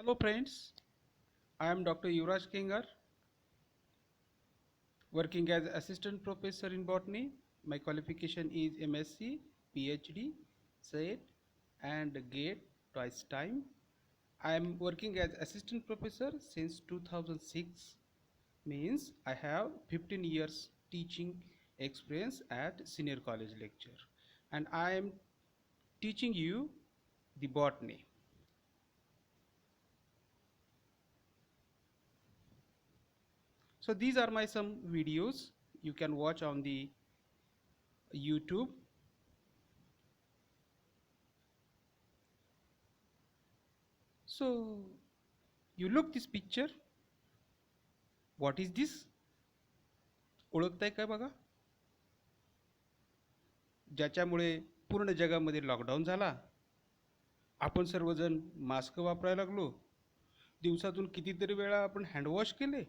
Hello friends, I am Dr. Yuvraj Kingar, working as assistant professor in botany. My qualification is MSc, PhD, SET and GATE twice time. I am working as assistant professor since 2006, means I have 15 years teaching experience at senior college lecture, and I am teaching you the botany. So these are my some videos you can watch on the YouTube. So you look this picture. What is this? ओळखताय काय बघा? ज्याच्यामुळे पूर्ण जगामध्ये lockdown झाला. आपण सर्वजण mask वापरायला लागलो. दिवसातून कितीतरी वेळा आपण हँडवॉश केले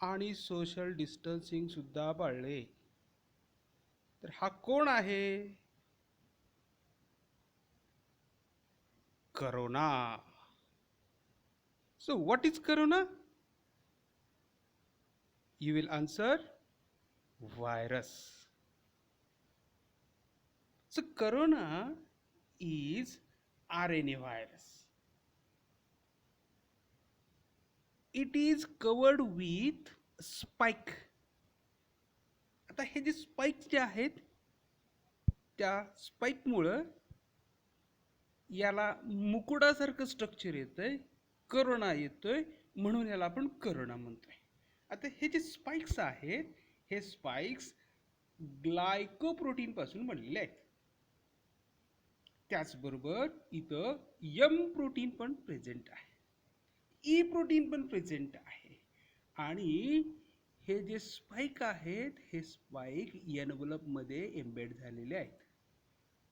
आणि सोशल डिस्टन्सिंग सुद्धा पाळले. तर हा कोण आहे? Corona. So what is corona? You will answer virus. So corona is RNA virus. It is covered with spike. आता हे जे स्पाइक्स जे आहेत त्या स्पाइकमुळं याला मुकुडासारखं स्ट्रक्चर येतंय, करोना येतोय, म्हणून याला आपण करोना म्हणतोय. आता हे जे स्पाइक्स आहेत हे स्पाइक्स ग्लायकोप्रोटीन पासून बनलेले आहेत. त्याचबरोबर इथं एम प्रोटीन पण प्रेझेंट आहे, ई प्रोटीन पण प्रेझेंट आहे, आणि हे जे स्पाइक आहेत हे स्पाइक एनवलप मध्ये एम्बेड झालेले आहेत.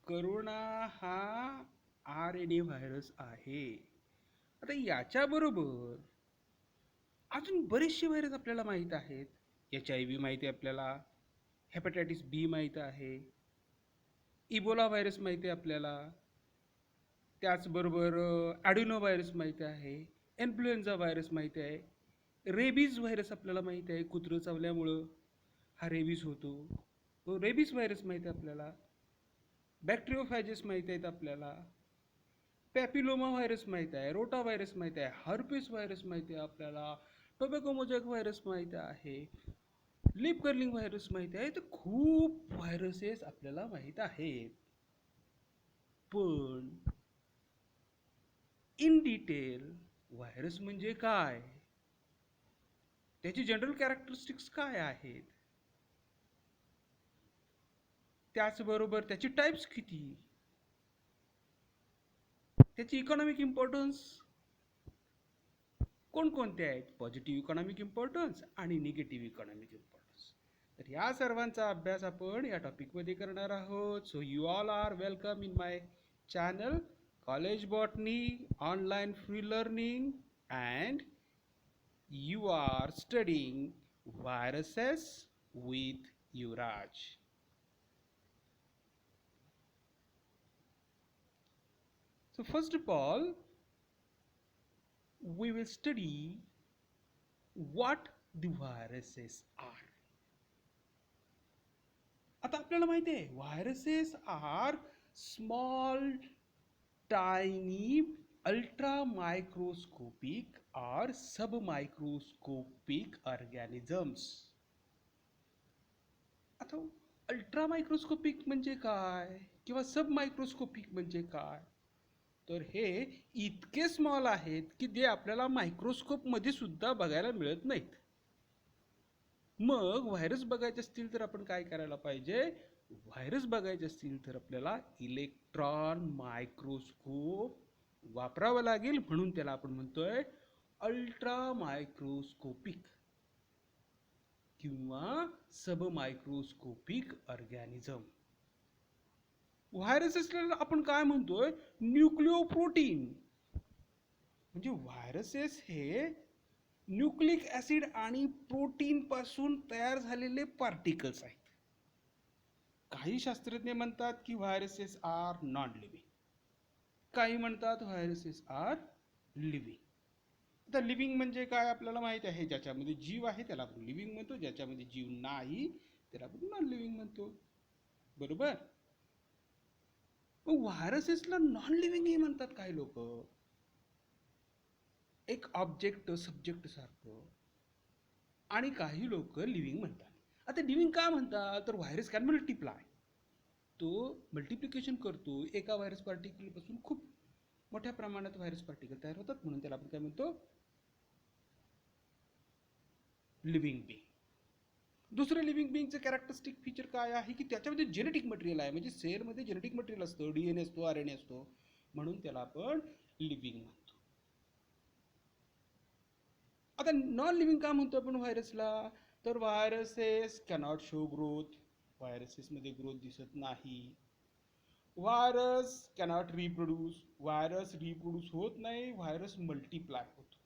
करोना हा RNA व्हायरस आहे. आता याच्याबरोबर अजून बरेचसे व्हायरस आपल्याला माहीत आहेत. HIV माहिती आहे आपल्याला, हेपॅटायटिस B माहीत आहे, इबोला व्हायरस माहिती आहे आपल्याला, त्याचबरोबर ॲडिनो व्हायरस माहिती आहे, इन्फ्लुएन्झा व्हायरस माहिती आहे, रेबीज व्हायरस आपल्याला माहिती आहे, कुत्रं चावल्यामुळं हा रेबीज होतो, तो रेबीज व्हायरस माहिती आहे आपल्याला, बॅक्टेरियोफॅजेस माहिती आहेत आपल्याला, पॅपिलोमा व्हायरस माहिती आहे, रोटा व्हायरस माहिती आहे, हर्पिस व्हायरस माहिती आहे आपल्याला, टोबॅको मोजॅक व्हायरस माहिती आहे, लिप कर्लिंग व्हायरस माहिती आहे. तर खूप व्हायरसेस आपल्याला माहीत आहेत. पण इन डिटेल व्हायरस म्हणजे काय, त्याची जनरल कॅरेक्टरिस्टिक्स काय आहेत, त्याचबरोबर त्याची टाइप्स किती, त्याची इकॉनॉमिक इम्पॉर्टन्स कोणकोणते आहेत, पॉझिटिव्ह इकॉनॉमिक इम्पॉर्टन्स आणि निगेटिव्ह इकॉनॉमिक इम्पॉर्टन्स. तर या सर्वांचा अभ्यास आपण या टॉपिकमध्ये करणार आहोत. So you all are welcome in my channel college botany online free learning, and you are studying viruses with Yuvraj. So first of all, we will study what the viruses are. आता आपल्याला माहिती आहे viruses are small, tiny, ultra microscopic or submicroscopic organisms. आता ultra microscopic म्हणजे काय किंवा सब microscopic म्हणजे काय, तर हे इतके स्मॉल आहेत की जे आपल्याला मायक्रोस्कोप मध्ये सुद्धा बघायला मिळत नाहीत. मग व्हायरस बघायचे असतील तर आपण काय करायला पाहिजे, व्हायरस बघायचे असतील तर आपल्याला इलेक्ट्रॉन मायक्रोस्कोप वापरावं लागेल, म्हणून त्याला आपण म्हणतोय अल्ट्रा मायक्रोस्कोपिक किंवा सब मायक्रोस्कोपिक ऑर्गॅनिझम. व्हायरसेसला आपण काय म्हणतोय, न्यूक्लिओप्रोटीन. म्हणजे व्हायरसेस हे न्यूक्लिक ऍसिड आणि प्रोटीन पासून तयार झालेले पार्टिकल्स आहेत. काही शास्त्रज्ञ म्हणतात की व्हायरसेस आर नॉन लिव्हिंग, काही म्हणतात व्हायरसेस आर लिव्हिंग. आता लिव्हिंग म्हणजे काय आपल्याला माहित आहे, ज्याच्यामध्ये जीव आहे त्याला आपण लिव्हिंग म्हणतो, ज्याच्यामध्ये जीव नाही त्याला आपण नॉन लिव्हिंग म्हणतो, बरोबर. मग व्हायरसेसला नॉन लिव्हिंग ही म्हणतात काही लोक, एक ऑब्जेक्ट सब्जेक्ट सारखं, आणि काही लोक लिव्हिंग म्हणतात. आता लिव्हिंग का म्हणतात तर व्हायरस कॅन मल्टिप्लाय, तो मल्टिप्लिकेशन करतो, एका व्हायरस पार्टिकलपासून खूप मोठ्या प्रमाणात व्हायरस पार्टिकल तयार होतात, म्हणून त्याला आपण काय म्हणतो, लिव्हिंग बिंग. दुसरं लिव्हिंग बिंगचं कॅरेक्टरिस्टिक फीचर काय आहे की त्याच्यामध्ये जेनेटिक मटेरियल आहे, म्हणजे सेलमध्ये जेनेटिक मटेरियल असतं, DNA असतो, RNA असतो, म्हणून त्याला आपण लिव्हिंग म्हणतो. आता नॉन लिव्हिंग का म्हणतो आपण व्हायरसला, तर व्हायरसेस कॅनॉट शो ग्रोथ, व्हायरसेसमध्ये ग्रोथ दिसत नाही. Virus cannot reproduce, virus reproduce होत नाही, व्हायरस मल्टिप्लाय होतो.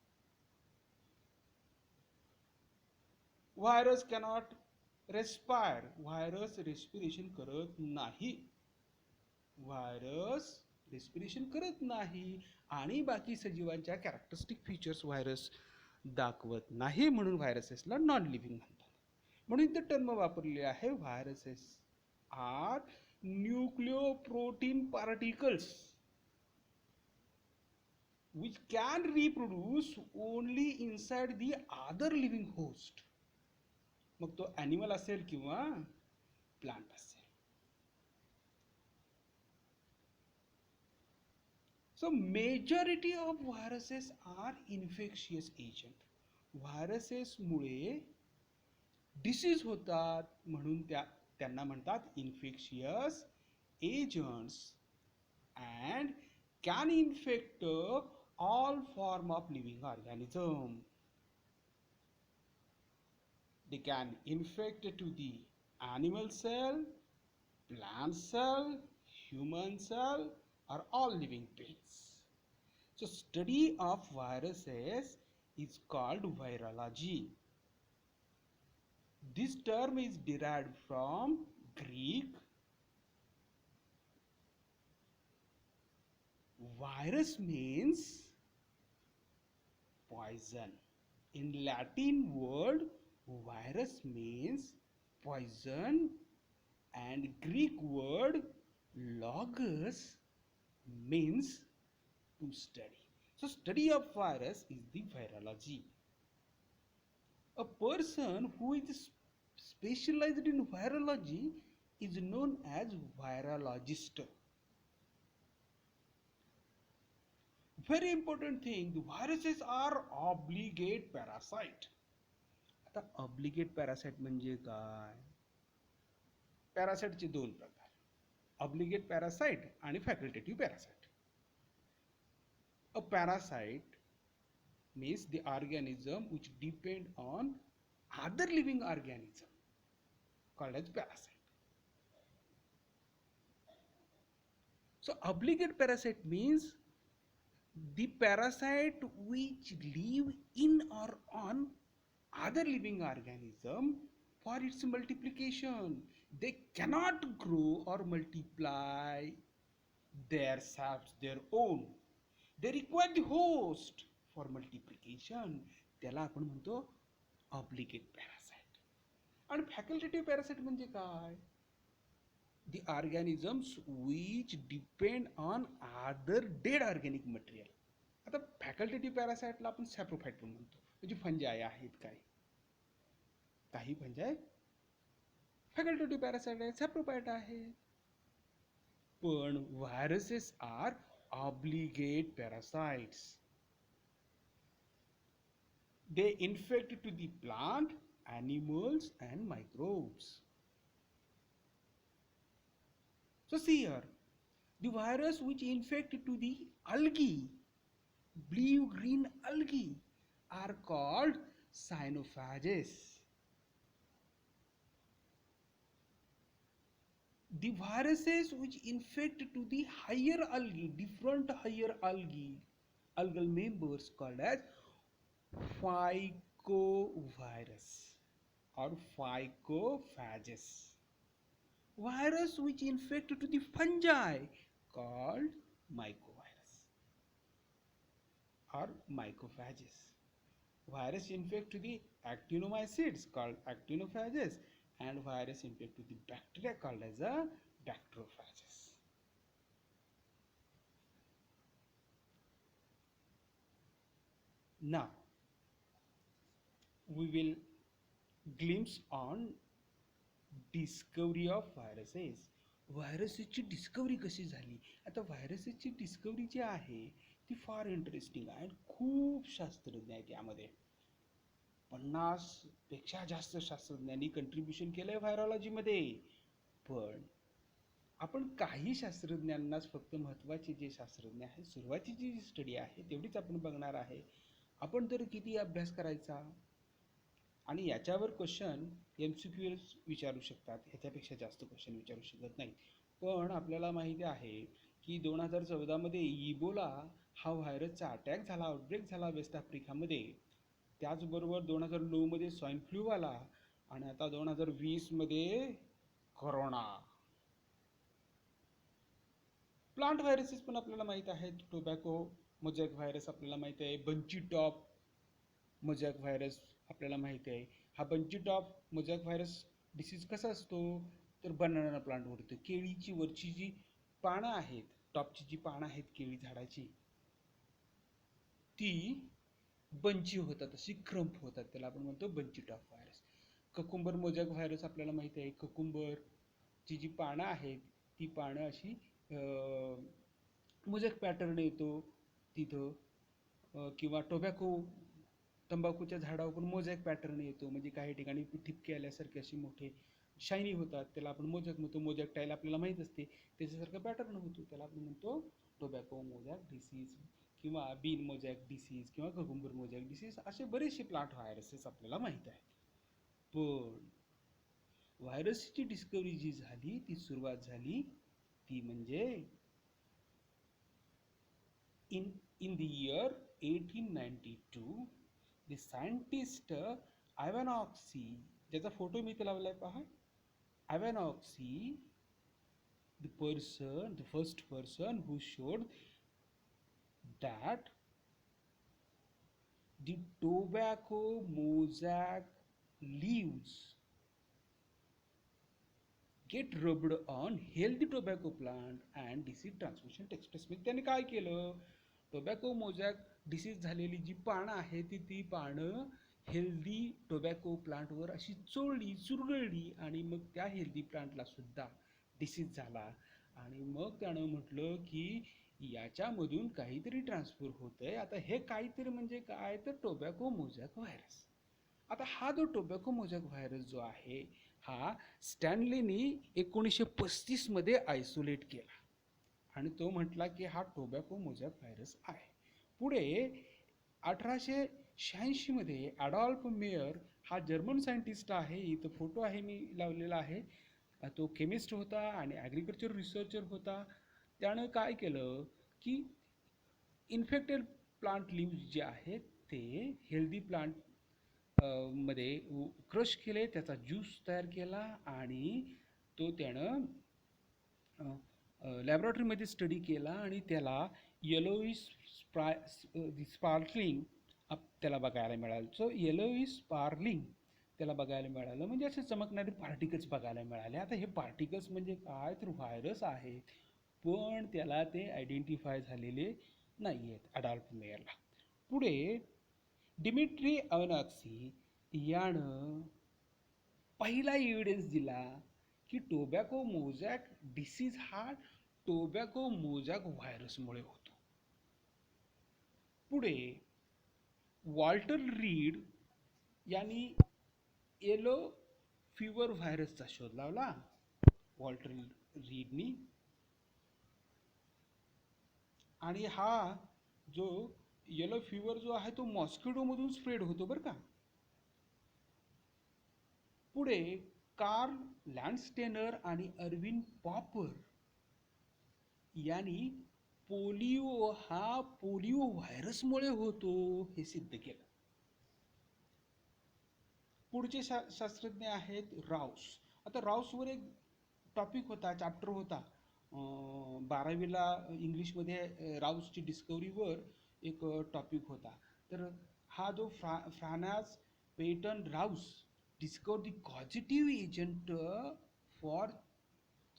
Virus cannot respire, virus respiration करत नाही, व्हायरस रेस्पिरेशन करत नाही, आणि बाकी सजीवांच्या कॅरेक्टरिस्टिक फीचर्स व्हायरस दाखवत नाही, म्हणून व्हायरसेसला नॉन लिव्हिंग म्हणतात. म्हणून ते टर्म वापरले आहे, viruses are nucleoprotein particles which can reproduce only inside the other living host, मग तो ॲनिमल असेल किंवा प्लांट असेल. So majority of viruses are infectious agent, व्हायरसेसमुळे डिसीज होतात, म्हणून त्यांना म्हणतात infectious agents, and can infect all form of living organism. They can infect to the animal cell, plant cell, human cell, or all living beings. So study of viruses is called virology. This term is derived from Greek. Virus means poison. In Latin word, virus means poison, and Greek word logos means to study. So study of virus is the virology. A person who is specialized in virology is known as virologist. Very important thing, the viruses are obligate parasite. आता obligate parasite म्हणजे काय, पॅरासाइटचे दोन प्रकार, obligate parasite आणि facultative parasite. A parasite means the organism which depend on other living organism called as parasite. So obligate parasite means the parasite which live in or on other living organism for its multiplication. They cannot grow or multiply themselves their own. They require the host for multiplication. त्याला आपण म्हणतो obligate parasite. आणि facultative parasite म्हणजे काय, the organisms which depend on other dead organic material. आता फॅकल्टेटिव्ह पॅरासाइटला आपण सॅप्रोफाइट पण म्हणतो, म्हणजे फंजाय आहेत, काही फंजाय फॅकल्टेटिव्ह पॅरासाइट आहे, सॅप्रोफाइट आहे. पण viruses are obligate parasites. They infect to the plant, animals and microbes. So see here, the virus which infect to the algae, blue-green algae, are called cyanophages. The viruses which infect to the higher algae, different higher algae, algal members called as phycovirus or phycophages. Virus which infect to the fungi called mycovirus or mycophages. Virus infect to the actinomycetes called actinophages, and virus infect to the bacteria called as a bacteriophages. Now we will glimpse on discovery of viruses. व्हायरसेसची discovery कशी झाली. आता व्हायरसेसची discovery जी आहे ती फार interesting आहे आणि खूप शास्त्रज्ञ आहेत यामध्ये. 50पेक्षा जास्त शास्त्रज्ञांनी कंट्रीब्युशन केलं आहे व्हायरॉलॉजीमध्ये. पण आपण काही शास्त्रज्ञांनाच फक्त महत्त्वाचे जे शास्त्रज्ञ आहेत सुरुवातीची जी स्टडी आहे तेवढीच आपण बघणार आहे. आपण तर किती अभ्यास करायचा. आणि याच्यावर क्वेश्चन MCQ विचारू शकतात, ह्याच्यापेक्षा जास्त क्वेश्चन विचारू शकत नाही. पण आपल्याला माहिती आहे की 2014मध्ये इबोला हा व्हायरसचा अटॅक झाला, आउटब्रेक झाला वेस्ट आफ्रिकामध्ये. त्याचबरोबर 2009मध्ये स्वाईन फ्लू आला आणि आता 2020मध्ये कोरोना. प्लांट व्हायरसेस पण आपल्याला माहीत आहेत. टोबॅको मोजॅक व्हायरस आपल्याला माहीत आहे. बंची टॉप मोजॅक व्हायरस आपल्याला माहिती आहे. हा बंची टॉप मोजॅक व्हायरस डिसीज कसा असतो तर बनाना प्लांटवर होतो. केळीची वरची जी पानं आहेत, टॉपची जी पानं आहेत केळी झाडाची, ती बंची होतात, अशी क्रम्प होतात, त्याला आपण म्हणतो बंची टॉप व्हायरस. ककुंबर मोजॅक व्हायरस आपल्याला माहिती आहे. ककुंबरची जी पानं आहेत ती पानं अशी मोजॅक पॅटर्न येतो तिथं. किंवा टोबॅको तंबाखूच्या झाडावर पण मोजॅक पॅटर्न येतो, म्हणजे काही ठिकाणी ठिपके आल्यासारखे असे मोठे शायनी होतात, त्याला आपण मोजॅक म्हणतो. मोजॅक टाईल आपल्याला माहीत असते, त्याच्यासारखं पॅटर्न होतो, त्याला आपण म्हणतो टोबॅको मोजॅक डिसीज किंवा बीन मोजॅक डिसीज किंवा ककुंबर मोजॅक डिसीज. असे बरेचसे प्लांट व्हायरसेस आपल्याला माहीत आहेत. पण व्हायरसची डिस्कवरी जी झाली ती सुरुवात झाली ती म्हणजे in the year 1892 the scientist Ivanhoe, ज्याचा फोटो मी इथे लावलाय पहा. Ivanhoe, the first person who showed that the tobacco mosaic leaves get rubbed on healthy tobacco plant and disease transmission takes place. म्हणजे त्याने काय केलं, टोबॅको मोजॅक डिसीज झालेली जी पानं आहे ती पानं हेल्दी टोबॅको प्लांटवर अशी चोळली, चुरगळली आणि मग त्या हेल्दी प्लांटला सुद्धा डिसीज झाला. आणि मग त्यानं म्हटलं की याच्यामधून काहीतरी ट्रान्सफर होतंय. आता हे काहीतरी म्हणजे काय तर टोबॅको मोजॅक व्हायरस. आता हा जो टोबॅको मोजॅक व्हायरस जो आहे हा स्टॅनलीनी 1935मध्ये आयसोलेट केला आणि तो म्हटला की हा टोबॅको मोजॅक व्हायरस आहे. पुढे 1886मध्ये ॲडॉल्फ मेयर हा जर्मन सायंटिस्ट आहे, इथं फोटो आहे मी लावलेला आहे. तो केमिस्ट होता आणि ॲग्रिकल्चर रिसर्चर होता. त्यानं काय केलं की इन्फेक्टेड प्लांट लिव्ज जे आहेत ते हेल्दी प्लांट मध्ये क्रश केले, त्याचा ज्यूस तयार केला आणि तो त्यानं लॅबॉरेटरीमध्ये स्टडी केला आणि त्याला येलोइश स्पार्कलिंग त्याला बघायला मिळालं. सो येलोइश स्पार्कलिंग त्याला बघायला मिळालं, म्हणजे असे चमकणारे पार्टिकल्स बघायला मिळाले. आता हे पार्टिकल्स म्हणजे काय तर व्हायरस आहेत, पण त्याला ते आयडेंटिफाय झालेले नाही आहेत ॲडॉल्फ मेयरला. पुढे डिमिट्री अवनाक्सी यानं पहिला एव्हिडन्स दिला की टोबॅको मोजॅक डिसीज हा टोबॅको मोजॅक व्हायरसमुळे होतो. पुढे वॉल्टर रीड यांनी येलो फीवर व्हायरसचा शोध लावला. वॉल्टर रीडनी. आणि हा जो येलो फीवर जो आहे तो मॉस्किटोमधून स्प्रेड होतो बरं का. पुढे कार्ल लँडस्टेनर आणि अर्विन पॉपर यांनी पोलिओ हा पोलिओ व्हायरसमुळे होतो हे सिद्ध केलं. पुढचे शास्त्रज्ञ आहेत राऊस. आता राऊसवर एक टॉपिक होता, चॅप्टर होता 12वीला इंग्लिशमध्ये. राऊसची डिस्कवरीवर एक टॉपिक होता. तर हा जो Francis Peyton Rous discovered the causative agent for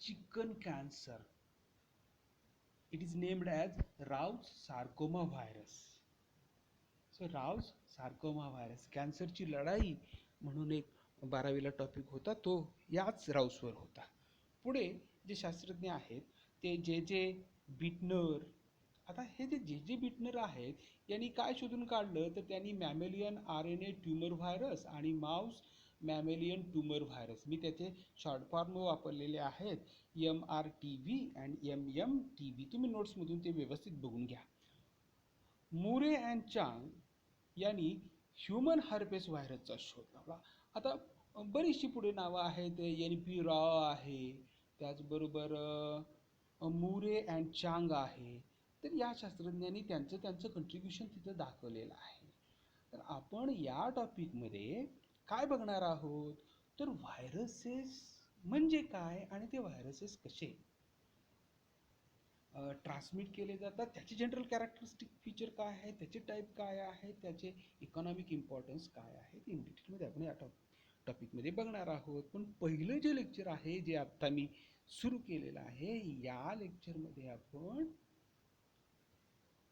chicken cancer. It is named as Raus sarcoma virus. So Rous sarcoma virus, कॅन्सरची लढाई म्हणून एक 12वीला टॉपिक होता, तो याच राऊसवर होता. पुढे जे शास्त्रज्ञ आहेत ते जे जे बिटनर. आता हे जे जे बिटनर आहेत यांनी काय शोधून काढलं, तर त्यांनी मॅमेलियन RNA ट्यूमर व्हायरस आणि माऊस मॅमेलियन ट्यूमर व्हायरस, मी त्याचे शॉर्ट फॉर्म वापरलेले आहेत, MRTV अँड MMTV. तुम्ही नोट्समधून ते व्यवस्थित बघून घ्या. मुरे अँड चांग यांनी ह्युमन हर्पेस व्हायरसचा शोध लावला. आता बरीचशी पुढे नावं आहेत, NP रॉ आहे, त्याचबरोबर मुरे अँड चांग आहे. तर या शास्त्रज्ञांनी त्यांचं कंट्रीब्युशन तिथं दाखवलेलं आहे. तर आपण या टॉपिकमध्ये काय बघणार आहोत, तर व्हायरसेस म्हणजे काय आणि ते व्हायरसेस कसे ट्रान्समिट केले जातात, त्याचे जनरल कॅरेक्टरिस्टिक फीचर काय आहे, त्याचे टाईप काय आहे, त्याचे इकॉनॉमिक इम्पॉर्टन्स काय आहे, इन डिटेलमध्ये आपण या टॉपिकमध्ये बघणार आहोत. पण पहिलं जे लेक्चर आहे जे आत्ता मी सुरू केलेलं आहे, या लेक्चरमध्ये आपण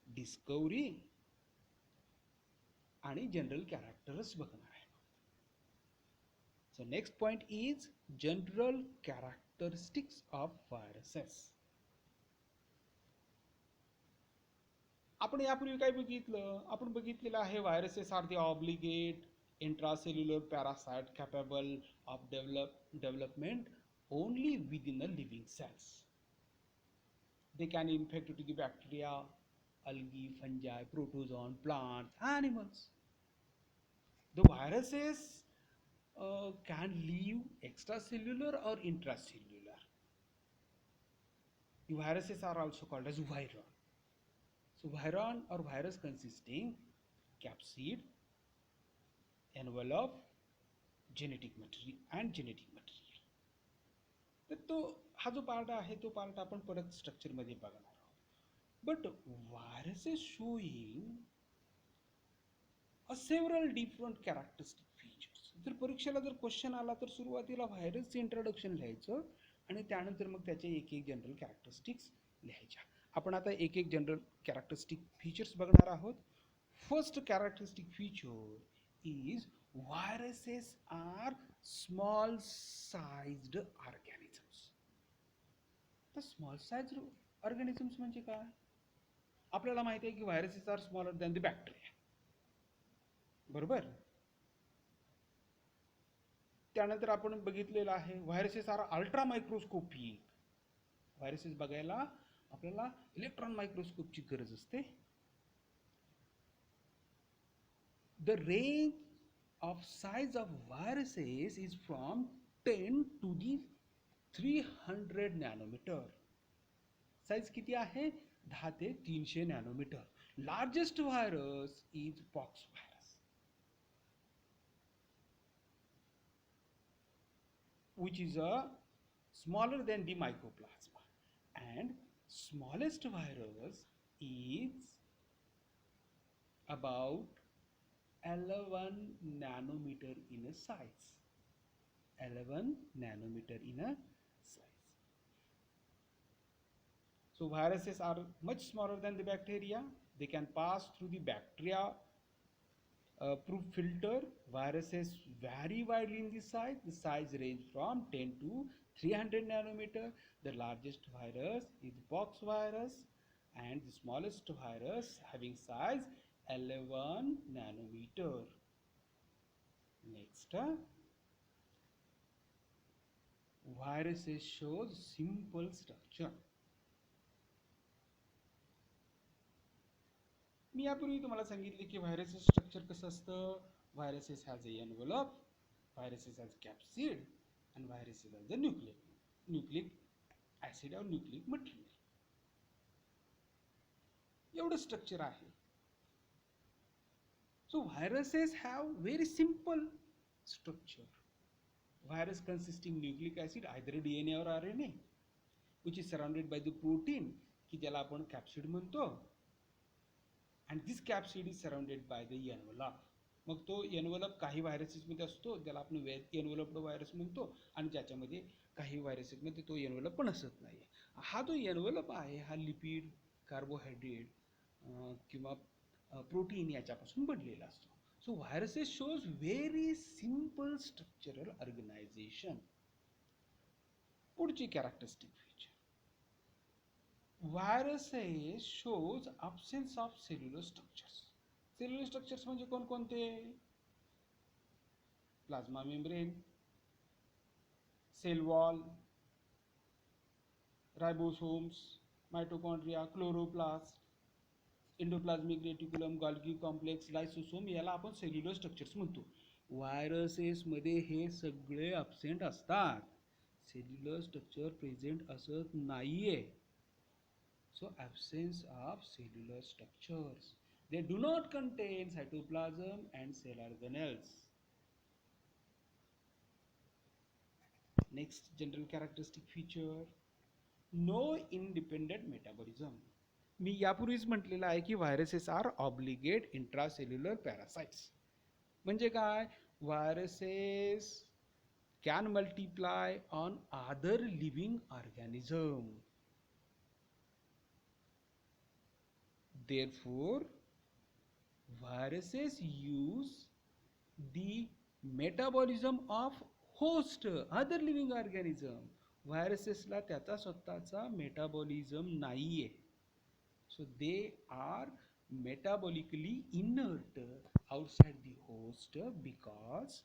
डिस्कवरी आणि जनरल कॅरेक्टर्स बघणार आहे. So next point is general characteristics of viruses. आपण यापूर्वी काय बघितलं, आपण बघितलेलं आहे viruses are the obligate intracellular parasite capable of development only within a living cells. They can infect to the bacteria, algae, fungi, protozoan, plants, animals. The viruses can live extracellular or intracellular. The viruses are also called as viron. So viron or virus consisting capsid, envelope, genetic material and genetic material. तर तो हा जो part आहे तो part आपण परत स्ट्रक्चरमध्ये बघणार आहोत. But viruses showing several different characteristic features. जर परीक्षेला जर क्वेश्चन आला तर सुरुवातीला व्हायरसचं इंट्रोडक्शन लिहायचं आणि त्यानंतर मग त्याचे एक एक जनरल कॅरेक्टरिस्टिक्स लिहायच्या. आपण आता एक एक जनरल कॅरेक्टरिस्टिक फीचर्स बघणार आहोत. First characteristic feature is viruses are small sized organisms. तर स्मॉल साइज्ड ऑर्गॅनिझम्स म्हणजे काय, आपल्याला माहिती आहे की viruses are smaller than the bacteria, बरोबर. त्यानंतर आपण बघितलेलं आहे viruses are ultra microscopic. Viruses बघायला आपल्याला इलेक्ट्रॉन मायक्रोस्कोपची गरज असते. The range of size of viruses is from 10 to the 300 nanometer. Size किती आहे, 10 ते 300 nanometer. Largest virus is pox virus, which is smaller than the mycoplasma, and smallest virus is about 11 nanometer in a size. 11 nanometer in a size. So viruses are much smaller than the bacteria. They can pass through the bacteria proof filter. Viruses vary widely in the size. The size range from 10 to 300 nanometer. The largest virus is pox virus, and the smallest virus having size 11 nanometer. Next, viruses shows simple structure. मी यापूर्वी तुम्हाला सांगितले की व्हायरसचं structure कसं असतं. Viruses has a envelope, viruses has capsid, and viruses has a nucleic acid और nucleic material. एवढं structure आहे. So viruses have very simple structure. Virus consisting nucleic acid either DNA और RNA, which is surrounded by the protein की ज्याला आपण capsid म्हणतो. And this capsid is surrounded by the envelope. मग तो envelope काही व्हायरसेसमध्ये असतो, त्याला आपण एनवलप्ड व्हायरस म्हणतो, आणि ज्याच्यामध्ये काही व्हायरसेसमध्ये तो एनवलप पण असत नाही. हा जो एनवलप आहे हा लिपिड, कार्बोहायड्रेट किंवा प्रोटीन याच्यापासून बनलेला असतो. So viruses shows very simple structural organisation. पुढची characteristic feature, viruses shows absence of cellular structures. Cellular structures म्हणजे कोणकोणते? Plasma membrane, cell wall, ribosomes, mitochondria, chloroplast, endoplasmic reticulum, Golgi complex, lysosome, याला आपण cellular structures म्हणतो. व्हायरसेसमध्ये हे सगळे absent असतात, cellular structure present असत नाहीये. So absence of cellular structures. They do not contain cytoplasm and cell organelles. Next general characteristic feature, no independent metabolism. मी यापूर्वीच म्हटलेलं आहे की viruses are obligate intracellular parasites. म्हणजे काय? Viruses can multiply on other living organism. Therefore, viruses use the metabolism of host, other living organism. व्हायरसेसला त्याचा स्वतःचा metabolism नाहीये. So they are metabolically inert outside the host because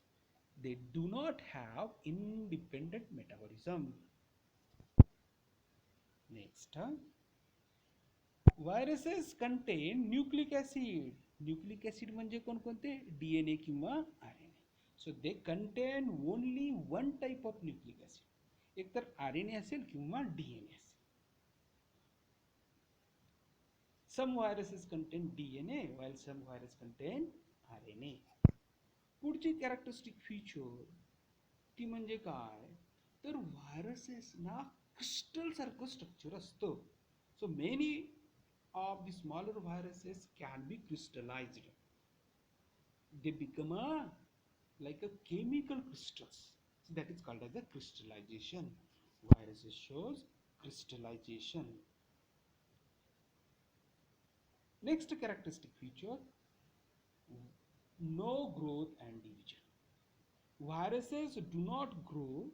they do not have independent metabolism. Next, viruses contain nucleic acid. Nucleic acid म्हणजे कोणकोणते? DNA किंवा RNA. So they contain only one type of nucleic acid, एकतर RNA असेल किंवा DNA असेल. Some viruses contain DNA while some virus contain RNA. पुढची characteristic feature ती म्हणजे काय? तर व्हायरसेसना क्रिस्टल सारखं स्ट्रक्चर असतं. So many of the smaller viruses can be crystallized. They become like a chemical crystals. So that is called as a crystallization. Viruses shows crystallization. Next characteristic feature, no growth and division. Viruses do not grow.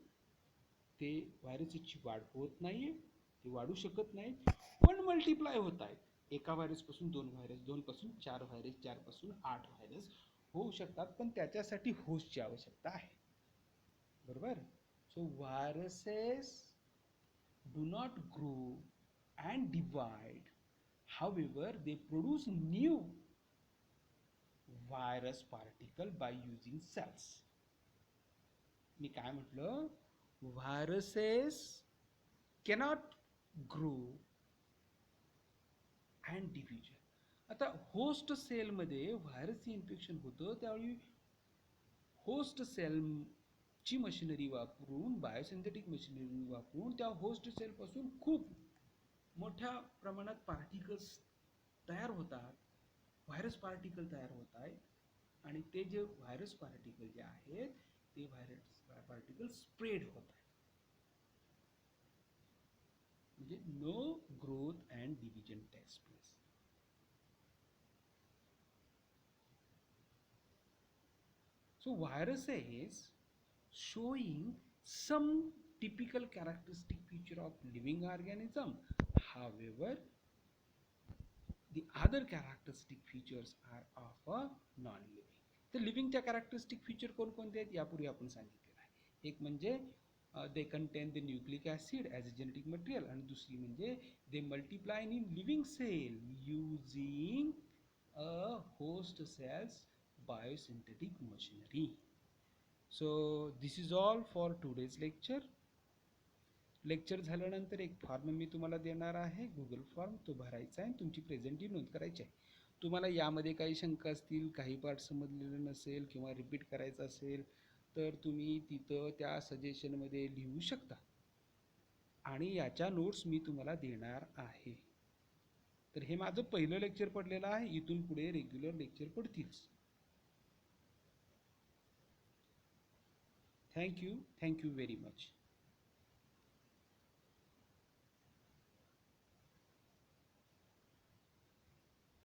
ते व्हायरसची वाढ होत नाहीये, ते वाढू शकत नाही, पण multiply होत आहेत. एका व्हायरस पासून 2 व्हायरस, 2 पासून 4 व्हायरस, 4 पासून 8 व्हायरस होऊ शकतात, पण त्याच्यासाठी होस्टची आवश्यकता आहे. बरोबर? So viruses do not grow and divide, however they produce new virus particle by using cells. मी काय म्हटलं? Viruses cannot grow and division. आता होस्ट सेलमध्ये व्हायरसचं इन्फेक्शन होतं, त्यावेळी होस्ट सेलची मशिनरी वापरून, बायोसिंथेटिक मशिनरी वापरून त्या होस्ट सेलपासून खूप मोठ्या प्रमाणात पार्टिकल्स तयार होतात, व्हायरस पार्टिकल तयार होत आहेत, आणि ते जे व्हायरस पार्टिकल जे आहेत ते व्हायरस पार्टिकल स्प्रेड होत आहेत. म्हणजे no growth and division takes place. So viruses showing some typical characteristic feature of living organism. However, the other characteristic features are of a non-living. तर लिव्हिंगच्या कॅरेक्टरिस्टिक फीचर कोणकोणते आहेत यापूर्वी आपण सांगितलेलं आहे. एक म्हणजे they contain the nucleic acid as a genetic material, and दुसरी म्हणजे they multiply in living cell using a host cells biosynthetic machinery. So this is all for today's lecture. Lecture झाल्यानंतर एक फॉर्म मी तुम्हाला देणार आहे, गुगल फॉर्म, तो भरायचा आहे, तुमची प्रेझेंटी नोंद करायची आहे. तुम्हाला यामध्ये काही शंका असतील, काही पार्ट समजलेलं नसेल किंवा रिपीट करायचं असेल तर तुम्ही तिथं त्या सजेशनमध्ये लिहू शकता, आणि याच्या नोट्स मी तुम्हाला देणार आहे. तर हे माझं पहिलं लेक्चर पडलेलं आहे. इथून पुढे रेग्युलर लेक्चर पडतील. Thank you very much.